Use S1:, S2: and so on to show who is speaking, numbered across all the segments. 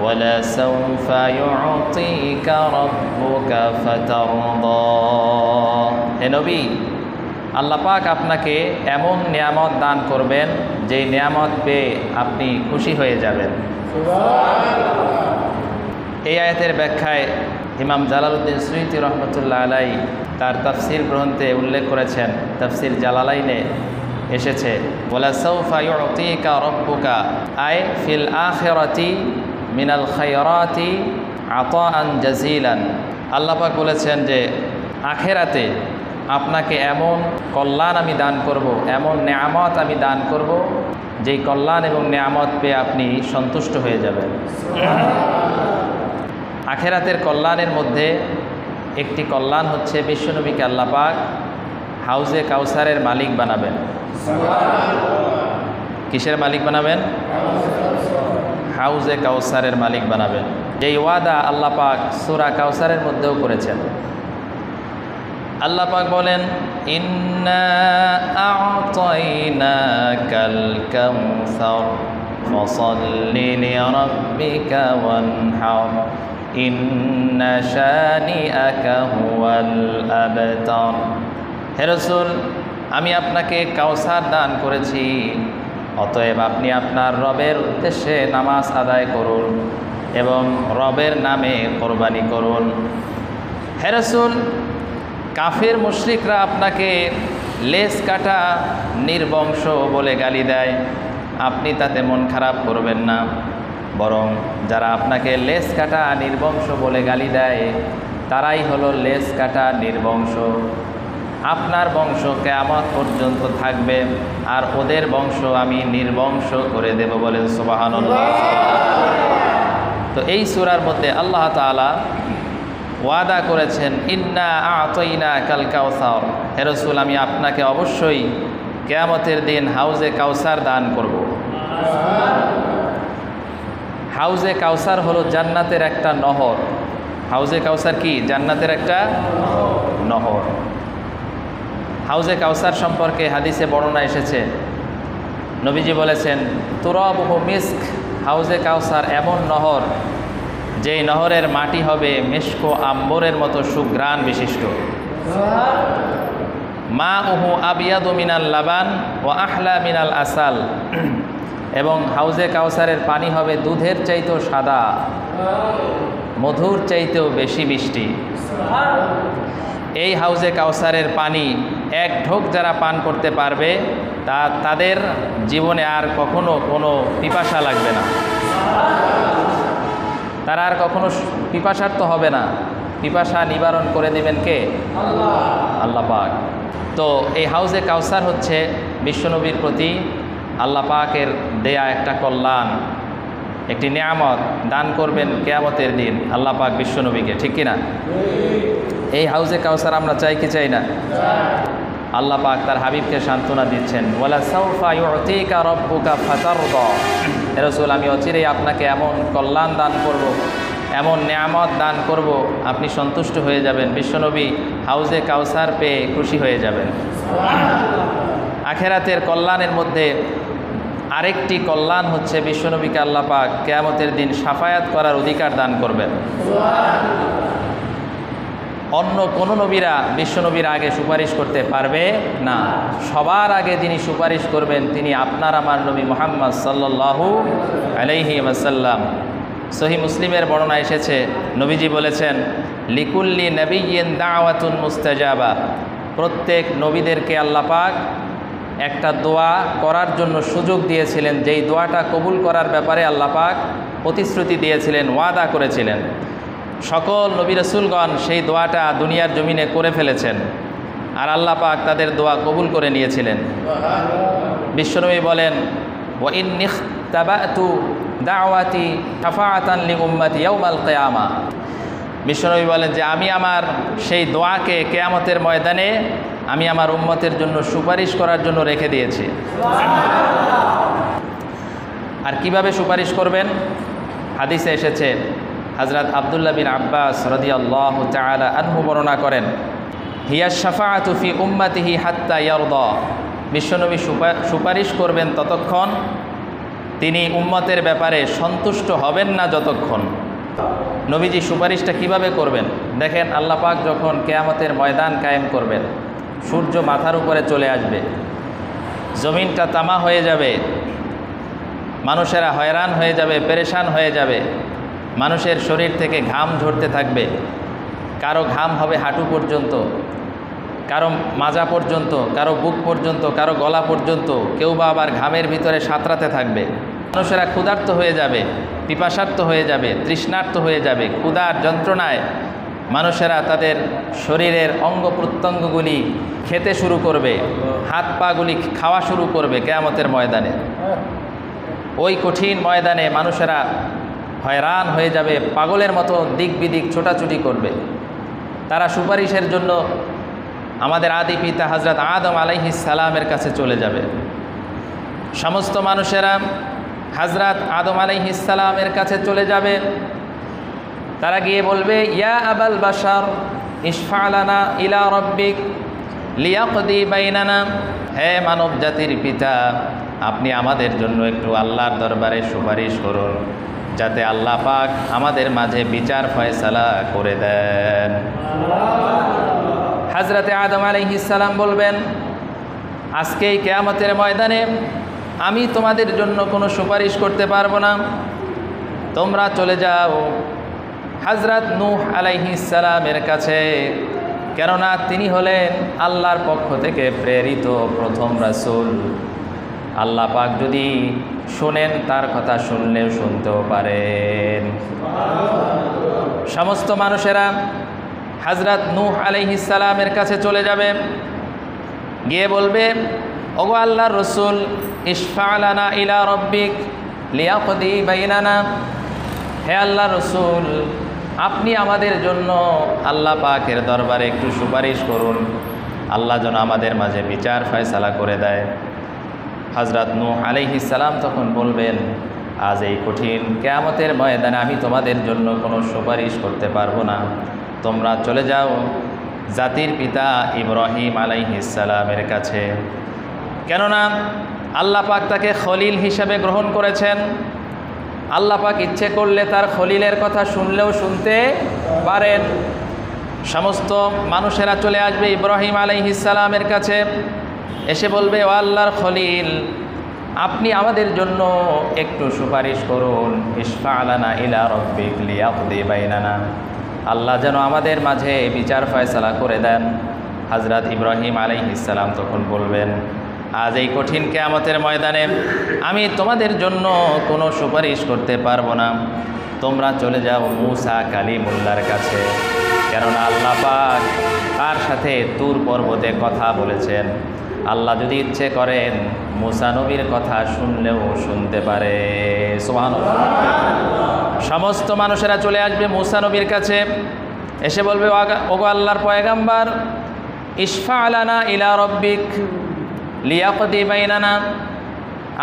S1: وَلَسَوْفَ يُعْطِيكَ رَبُّكَ فَتَرْضَى। হে নবী, আল্লাহ পাক আপনাকে এমন নিয়ামত দান করবেন যেই নিয়ামত পেয়ে আপনি খুশি হয়ে যাবেন। এই আয়াতের ব্যাখ্যায় ইমাম জালালউদ্দিন সুয়ুতী রহমতুল্লাহ আলাই তার তাফসির গ্রন্থে উল্লেখ করেছেন। তাফসির জালালাইনে এসেছে, ওয়ালাসাউফা ইউতিকা রব্বুকা আই ফিল আখিরাতি মিনাল খায়রাতি আতাআন জাজিলান। আল্লাহ পাক বলেছেন যে আখেরাতে আপনাকে এমন কল্যাণ আমি দান করব, এমন নেয়ামত আমি দান করব, যেই কল্যাণ এবং নেয়ামত পেয়ে আপনি সন্তুষ্ট হয়ে যাবেন। আখেরাতের কল্যাণের মধ্যে একটি কল্যাণ হচ্ছে বিশ্বনবীকে আল্লাহ পাক হাউজে কাউসারের মালিক বানাবেন। কিসের মালিক বানাবেন? হাউজে কাউসারের মালিক বানাবেন। যেই ওয়াদা আল্লাহ পাক সূরা কাউসারের মধ্যেও করেছেন। আল্লাহ পাক বলেন, ইন্না আ'তাইনাকাল কাউসার ফসল্লি লিরাব্বিকা ওয়ানহার ইন্না শানিআকা হুয়াল আবতার। হে রাসূল, আমি আপনাকে কাউসার দান করেছি, অতএব আপনি আপনার রবের উদ্দেশ্যে নামাজ আদায় করুন এবং রবের নামে কোরবানি করুন। হে রাসূল, কাফের মুশরিকরা আপনাকে লেজ কাটা নির্বংশ বলে গালি দেয়, আপনি তাতে মন খারাপ করবেন না, বরং যারা আপনাকে লেজ কাটা নির্বংশ বলে গালি দেয় তারাই হলো লেজ কাটা নির্বংশ। আপনার বংশ কিয়ামত পর্যন্ত থাকবে আর ওদের বংশ আমি নির্বংশ করে দেব, বলেন সুবহানাল্লাহ। তো এই সূরার মধ্যে আল্লাহ তাআলা ওয়াদা করেছেন, ইন্না আ'তাইনাকাল কাউসার। হে রাসূল, আমি আপনাকে অবশ্যই কিয়ামতের দিন হাউজে কাউসার দান করব। হাউজে কাউসার হলো জান্নাতের একটা নহর। হাউজে কাউসার কি? জান্নাতের একটা নহর। হাউজে কাউসার সম্পর্কে হাদিসে বর্ণনা এসেছে, নবীজি বলেছেন, তুরাবুহু মিস্ক। হাউজে কাউসার এমন নহর যেই নহরের মাটি হবে মিস্ক ও আম্বরের মতো সুঘ্রাণ বিশিষ্ট। মাউহু আবিয়াদু মিনাল লাবান ওয়া আহলা মিনাল আসাল। এবং হাউজে কাউসারের পানি হবে দুধের চাইতেও সাদা, মধুর চাইতেও বেশি মিষ্টি। এই হাউজে কাউসারের পানি এক ঢোক যারা পান করতে পারবে তাদের জীবনে আর কখনো কোনো পিপাসা লাগবে না, তারা আর কখনো পিপাসার্ত হবে না। পিপাসা নিবারণ করে দেবেন কে? আল্লাহ পাক। তো এই হাউজে কাউসার হচ্ছে বিশ্বনবীর প্রতি আল্লাহ পাকের দেয়া একটা কল্যাণ, একটি নিয়ামত দান করবেন কিয়ামতের দিন আল্লাহ পাক বিশ্বনবীকে, ঠিক কিনা? এই হাউজে কাউসার আমরা চাই কি চাই না? আল্লাহ পাক তার হাবিবকে সান্ত্বনা দিচ্ছেন, ওয়ালা সাউফা ইউতিকা রাব্বুকা ফাতারদা। হে রাসূল, আমি অচিরেই আপনাকে এমন কল্যাণ দান করব, এমন নিয়ামত দান করব, আপনি সন্তুষ্ট হয়ে যাবেন। বিশ্বনবী হাউজে কাউসার পেয়ে খুশি হয়ে যাবেন। আখেরাতের কল্যাণের মধ্যে আরেকটি কল্যাণ হচ্ছে বিশ্বনবীকে আল্লাহ পাক কিয়ামতের দিন শাফায়াত করার অধিকার দান করবেন। অন্য কোনো নবীরা বিশ্বনবীর আগে সুপারিশ করতে পারবে না। সবার আগে যিনি সুপারিশ করবেন তিনি আপনার আমার নবী মুহাম্মদ সাল্লাল্লাহু আলাইহি ওয়াসাল্লাম। সহিহ মুসলিমের বর্ণনা এসেছে, নবীজি বলেছেন, লিকুল্লি নবিয়্যিন দাওয়াতুন মুস্তাজাবা। প্রত্যেক নবীদেরকে আল্লাহ পাক একটা দোয়া করার জন্য সুযোগ দিয়েছিলেন, যেই দোয়াটা কবুল করার ব্যাপারে আল্লাহ পাক প্রতিশ্রুতি দিয়েছিলেন, ওয়াদা করেছিলেন। সকল নবী রাসূলগণ সেই দোয়াটা দুনিয়ার জমিনে করে ফেলেছেন আর আল্লাহ পাক তাদের দোয়া কবুল করে নিয়েছিলেন। বিশ্বনবী বলেন, ওয়া ইন্নী ইখতাবাতু দাওয়াতি শাফাআতান লি উম্মতি ইয়াউমাল কিয়ামা। বিশ্বনবী বলেন যে আমি আমার সেই দোয়াকে কিয়ামতের ময়দানে আমি আমার উম্মতের জন্য সুপারিশ করার জন্য রেখে দিয়েছি। আর কিভাবে সুপারিশ করবেন? হাদিসে এসেছে, হযরত আব্দুল্লাহ বিন আব্বাস রাদিয়াল্লাহু তাআলা আনহু বর্ণনা করেন, হিয়া শাফাআতু ফি উম্মতিহি হাত্তা ইয়ারদা। বিশ্বনবী সুপারিশ করবেন ততক্ষণ তিনি উম্মতের ব্যাপারে সন্তুষ্ট হবেন না যতক্ষণ। নবীজি সুপারিশটা কিভাবে করবেন দেখেন। আল্লাহ পাক যখন কিয়ামতের ময়দান কায়েম করবেন, সূর্য মাথার উপরে চলে আসবে, জমিনটা তামা হয়ে যাবে, মানুষেরা হয়রান হয়ে যাবে, পেরেশান হয়ে যাবে, মানুষের শরীর থেকে ঘাম ঝরতে থাকবে। কারো ঘাম হবে হাঁটু পর্যন্ত, কারো মাজা পর্যন্ত, কারো বুক পর্যন্ত, কারো গলা পর্যন্ত, কেউ বা আবার ঘামের ভিতরে সাঁতরাতে থাকবে। মানুষেরা ক্ষুধার্ত হয়ে যাবে, পিপাসার্ত হয়ে যাবে, তৃষ্ণার্ত হয়ে যাবে। ক্ষুধার যন্ত্রণায় মানুষেরা তাদের শরীরের অঙ্গ প্রত্যঙ্গগুলি খেতে শুরু করবে, হাত পাগুলি খাওয়া শুরু করবে কিয়ামতের ময়দানে। ওই কঠিন ময়দানে মানুষেরা হয়রান হয়ে যাবে, পাগলের মতো দিক বিদিক ছোটাছুটি করবে। তারা সুপারিশের জন্য আমাদের আদি পিতা হযরত আদম আলাইহিস সালামের কাছে চলে যাবে। সমস্ত মানুষেরা হযরত আদম আলাইহিস সালামের কাছে চলে যাবে। তারা গিয়ে বলবে, ইয়া আবাল বাশার ইশফা লানা ইলা রাব্বিক লিয়াকদি বাইনানা। হে মানব জাতির পিতা, আপনি আমাদের জন্য একটু আল্লাহর দরবারে সুপারিশ করুন, যাতে আল্লাহ পাক আমাদের মাঝে বিচার ফয়সালা করে দেন। হযরতে আদম আলাইহিস সালাম বলবেন, আজকেই কিয়ামতের ময়দানে আমি তোমাদের জন্য কোনো সুপারিশ করতে পারবো না, তোমরা চলে যাও হযরত নূহ আলাইহিস সালামের কাছে, কেননা তিনি হলেন আল্লাহর পক্ষ থেকে প্রেরিত প্রথম রাসূল। আল্লাহ পাক যদি শোনেন, তার কথা শুনলেও শুনতেও পারেন। সমস্ত মানুষেরা হযরত নূহ আলাইহিস সালামের কাছে চলে যাবে, গিয়ে বলবে, ওগো আল্লাহর রাসূল, ইশফা লানা ইলা রাব্বিক লিয়াকদি বাইনানা। হে আল্লাহর রাসূল, আপনি আমাদের জন্য আল্লাহ পাকের দরবারে একটু সুপারিশ করুন, আল্লাহ যেন আমাদের মাঝে বিচার ফয়সালা করে দেয়। হযরত নূহ আলাইহিস সালাম তখন বলবেন, আজ এই কঠিন কিয়ামতের ময়দানে আমি তোমাদের জন্য কোনো সুপারিশ করতে পারবো না, তোমরা চলে যাও জাতির পিতা ইব্রাহিম আলাইহিস সালামের কাছে। কেননা আল্লাহ পাক তাকে খলিল হিসাবে গ্রহণ করেছেন। আল্লাহ পাক ইচ্ছে করলে তার খলিলের কথা শুনলেও শুনতে পারেন। সমস্ত মানুষেরা চলে আসবে ইব্রাহিম আলাইহিস সালামের কাছে, এসে বলবে, ও আল্লাহর খলিল, আপনি আমাদের জন্য একটু সুপারিশ করুন, ইশফা লানা ইলা রাব্বিক লিয়াকদি বাইনানা। আল্লাহ যেন আমাদের মাঝে বিচার ফয়সালা করে দেন। হযরত ইব্রাহিম আলাইহিস সালাম তখন বলবেন, আজ এই কঠিন কিয়ামতের ময়দানে আমি তোমাদের জন্য কোনো সুপারিশ করতে পারবো না, তোমরা চলে যাও মূসা কালিমুল্লাহর কাছে, কেননা আল্লাহ পাক তার সাথে তুর পর্বতে কথা বলেছেন। আল্লাহ যদি ইচ্ছে করেন মূসা নবীর কথা শুনলেও শুনতে পারে। সুবহানাল্লাহ। সমস্ত মানুষেরা চলে আসবে মূসা নবীর কাছে, এসে বলবে, ওগো আল্লাহর পয়গাম্বার, ইশফা লানা ইলা রাব্বিক লিয়াকদি বাইনানা।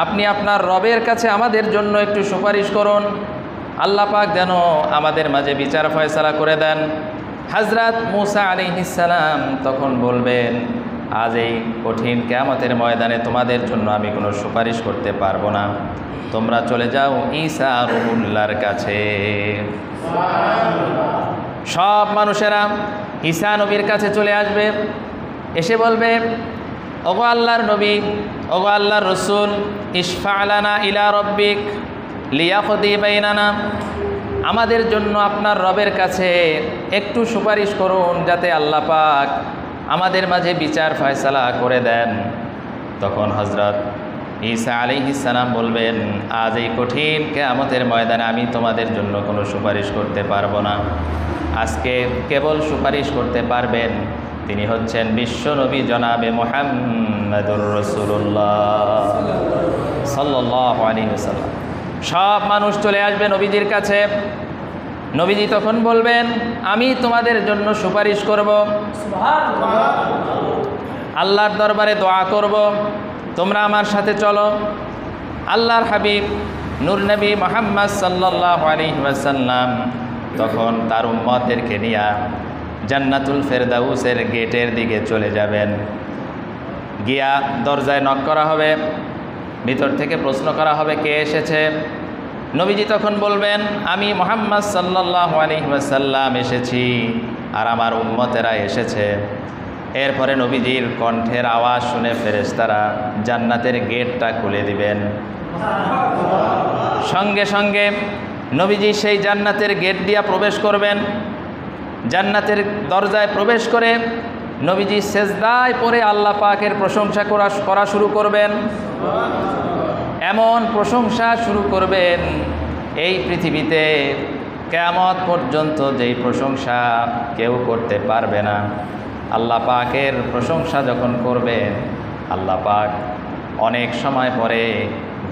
S1: আপনি আপনার রবের কাছে আমাদের জন্য একটু সুপারিশ করুন, আল্লাহ পাক যেন আমাদের মাঝে বিচার ফয়সালা করে দেন। হযরত মূসা আলাইহিস সালাম তখন বলবেন, আজ এই কঠিন কিয়ামতের ময়দানে তোমাদের জন্য আমি কোনো সুপারিশ করতে পারবো না, তোমরা চলে যাও ঈসা রুহুল্লাহর কাছে। সব মানুষেরা ঈসা নবীর কাছে চলে আসবে, এসে বলবে, ওগো আল্লাহর নবী, ওগো আল্লাহর রাসূল, ইশফা লানা ইলা রাব্বিক লিয়াকদি বাইনানা। আমাদের জন্য আপনার রবের কাছে একটু সুপারিশ করুন, যাতে আল্লাহ পাক আমাদের মাঝে বিচার ফয়সালা করে দেন। তখন হযরত ঈসা আলাইহিস সালাম বলবেন, আজ এই কঠিন কিয়ামতের ময়দানে আমি তোমাদের জন্য কোনো সুপারিশ করতে পারবো না। আজকে কেবল সুপারিশ করতে পারবেন তিনি হচ্ছেন বিশ্বনবী জনাবে মুহাম্মদুর রাসূলুল্লাহ সাল্লাল্লাহু আলাইহি ওয়াসাল্লাম। সব মানুষ চলে আসবে নবীজির কাছে। নবীজি তখন বলবেন, আমি তোমাদের জন্য সুপারিশ করব, আল্লাহর দরবারে দোয়া করব, তোমরা আমার সাথে চলো। আল্লাহর হাবিব নূর নবী মুহাম্মদ সাল্লাল্লাহু আলাইহি ওয়াসাল্লাম তখন তার উম্মতদেরকে নিয়ে জান্নাতুল ফেরদাউসের গেটের দিকে চলে যাবেন। গিয়া দরজায় নক করা হবে, ভিতর থেকে প্রশ্ন করা হবে, কে এসেছে? নবীজি তখন বলবেন, আমি মুহাম্মদ সাল্লাল্লাহু আলাইহি ওয়াসাল্লাম এসেছি আর আমার উম্মতেরা এসেছে। এরপরে নবীজির কণ্ঠের আওয়াজ শুনে ফেরেশতারা জান্নাতের গেটটা খুলে দিবেন। সঙ্গে সঙ্গে নবীজি সেই জান্নাতের গেট দিয়া প্রবেশ করবেন। জান্নাতের দরজায় প্রবেশ করে নবীজি সেজদায় পড়ে আল্লাহ পাকের প্রশংসা করা শুরু করবেন। এমন প্রশংসা শুরু করবেন এই পৃথিবীতে কিয়ামত পর্যন্ত যেই প্রশংসা কেউ করতে পারবে না। আল্লাহ পাকের প্রশংসা যখন করবেন, আল্লাহ পাক অনেক সময় পরে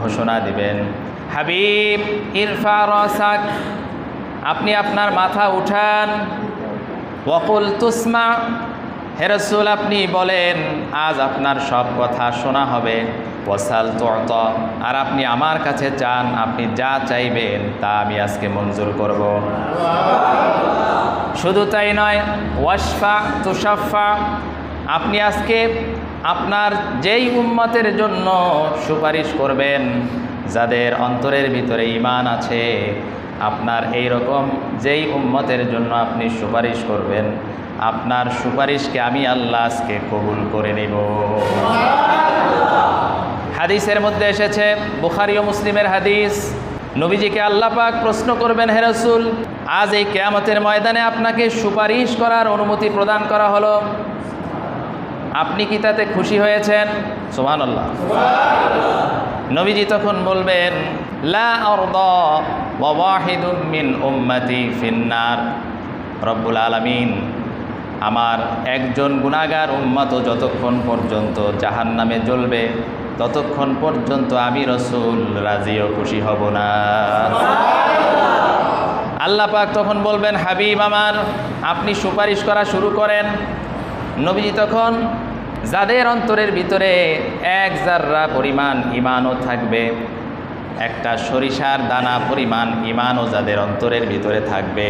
S1: ঘোষণা দিবেন, হাবিব ইরফা রাসাক, আপনি আপনার মাথা উঠান। ওয়াকুল তুসমা, হে রাসূল আপনি বলেন, আজ আপনার সব কথা শোনা হবে। ওয়াসাল তু'তা, আর আপনি আমার কাছে চান, আপনি যা চাইবেন তা আমি আজকে মঞ্জুর করব। শুধু তাই নয়, ওয়াশফা তুশাফা, আপনি আজকে আপনার যেই উম্মতের জন্য সুপারিশ করবেন, যাদের অন্তরের ভিতরে ঈমান আছে, আপনার এই রকম যেই উম্মতের জন্য আপনি সুপারিশ করবেন, আপনার সুপারিশকে আমি আল্লাহ আজকে কবুল করে নেব। হাদিসের মধ্যে এসেছে, বুখারী ও মুসলিমের হাদিস, নবীজিকে আল্লাহ পাক প্রশ্ন করবেন, হে রাসূল, আজ এই কিয়ামতের ময়দানে আপনাকে সুপারিশ করার অনুমতি প্রদান করা হলো, আপনি কি তাতে খুশি হয়েছেন? সুবহানাল্লাহ। নবীজি তখন বলবেন, লা আরদা ওয়া ওয়াহিদুম মিন উম্মতি ফিন্নার, রব্বুল আলামিন আমার একজন গুনাহগার উম্মত যতক্ষণ পর্যন্ত জাহান্নামে জ্বলবে ততক্ষণ পর্যন্ত আমি রাসূল রাজি ও খুশি হব না। আল্লাহ পাক তখন বলবেন, হাবিব আমার আপনি সুপারিশ করা শুরু করেন। নবীজি তখন যাদের অন্তরের ভিতরে এক জাররা পরিমাণ ঈমানও থাকবে, একটা সরিষার দানা পরিমাণ ঈমানও যাদের অন্তরের ভিতরে থাকবে,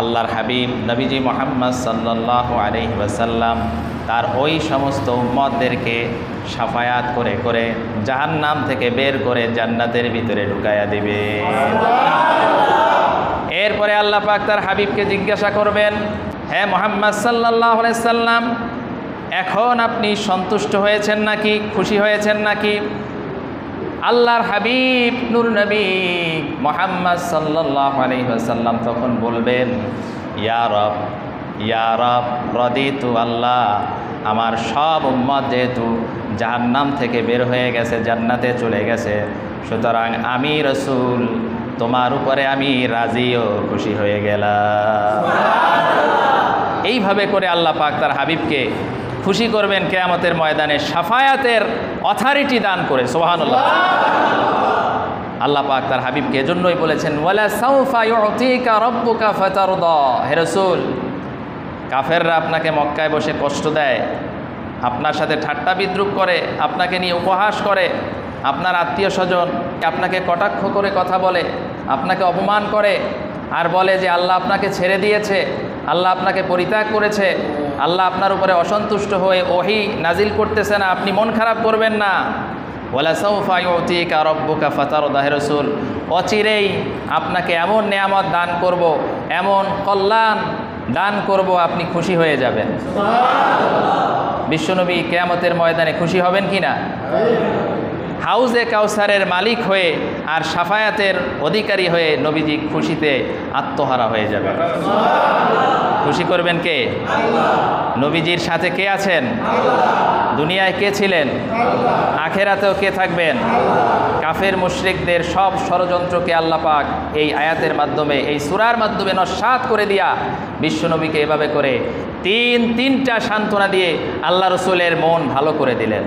S1: আল্লাহর হাবিব নবীজি মুহাম্মদ সাল্লাল্লাহু আলাইহি ওয়াসাল্লাম তার ওই সমস্ত উম্মতদেরকে শাফায়াত করে করে জাহান্নাম থেকে বের করে জান্নাতের ভিতরে ঢুকায়া দিবে। এরপরে আল্লাহ পাক তার হাবিবকে জিজ্ঞাসা করবেন, হে মুহাম্মদ সাল্লাল্লাহু আলাইহি ওয়াসাল্লাম, এখন আপনি সন্তুষ্ট হয়েছেন নাকি, খুশি হয়েছেন নাকি? আল্লাহর হাবিব নূর নবী মুহাম্মদ সাল্লাল্লাহু আলাইহি ওয়াসাল্লাম তখন বলবেন, ইয়া রব রাদিতু, আল্লাহ আমার সব উম্মত যেহেতু জাহান্নাম থেকে বের হয়ে গেছে, জান্নাতে চলে গেছে, সুতরাং আমি রাসূল তোমার উপরে আমি রাজি ও খুশি হয়ে গেলাম। এইভাবে করে আল্লাহ পাক তার হাবিবকে খুশি করবেন কিয়ামতের ময়দানে, শাফায়াতের অথরিটি দান করে। সুবহানাল্লাহ। আল্লাহ পাক তার হাবিবকে এজন্যই বলেছেন, ওয়ালা সাউফা ইউতিকা রাব্বুকা ফাতারদা, হে রাসূল কাফেররা আপনাকে মক্কায় বসে কষ্ট দেয়, আপনার সাথে ঠাট্টা বিদ্রুপ করে, আপনাকে নিয়ে উপহাস করে, আপনার আত্মীয় স্বজন আপনাকে কটাক্ষ করে কথা বলে, আপনাকে অপমান করে, আর বলে যে আল্লাহ আপনাকে ছেড়ে দিয়েছে, আল্লাহ আপনাকে পরিত্যাগ করেছে, আল্লাহ আপনার উপরে অসন্তুষ্ট হয়ে ওহী নাজিল করতেছে না, আপনি মন খারাপ করবেন না। ওয়ালা সাউফা ইউতিকা রাব্বুকা ফাতারদা, হে রাসূল অচিরেই আপনাকে এমন নেয়ামত দান করব, এমন কল্যাণ দান করব, আপনি খুশি হয়ে যাবেন। বিশ্বনবী কিয়ামতের ময়দানে খুশি হবেন কি না? হাউজে কাউসারের মালিক হয়ে আর শাফায়াতের অধিকারী হয়ে নবীজি খুশিতে আত্মহারা হয়ে যাবে। খুশি করবেন কে? নবীজির সাথে কে আছেন? দুনিয়ায় কে ছিলেন? আখেরাতেও কে থাকবেন? কাফের মুশরিকদের সব ষড়যন্ত্রকে আল্লাহ পাক এই আয়াতের মাধ্যমে, এই সূরার মাধ্যমে নস্যাৎ করে দিয়া বিশ্বনবীকে এভাবে করে তিনটা সান্ত্বনা দিয়ে আল্লাহ রসুলের মন ভালো করে দিলেন।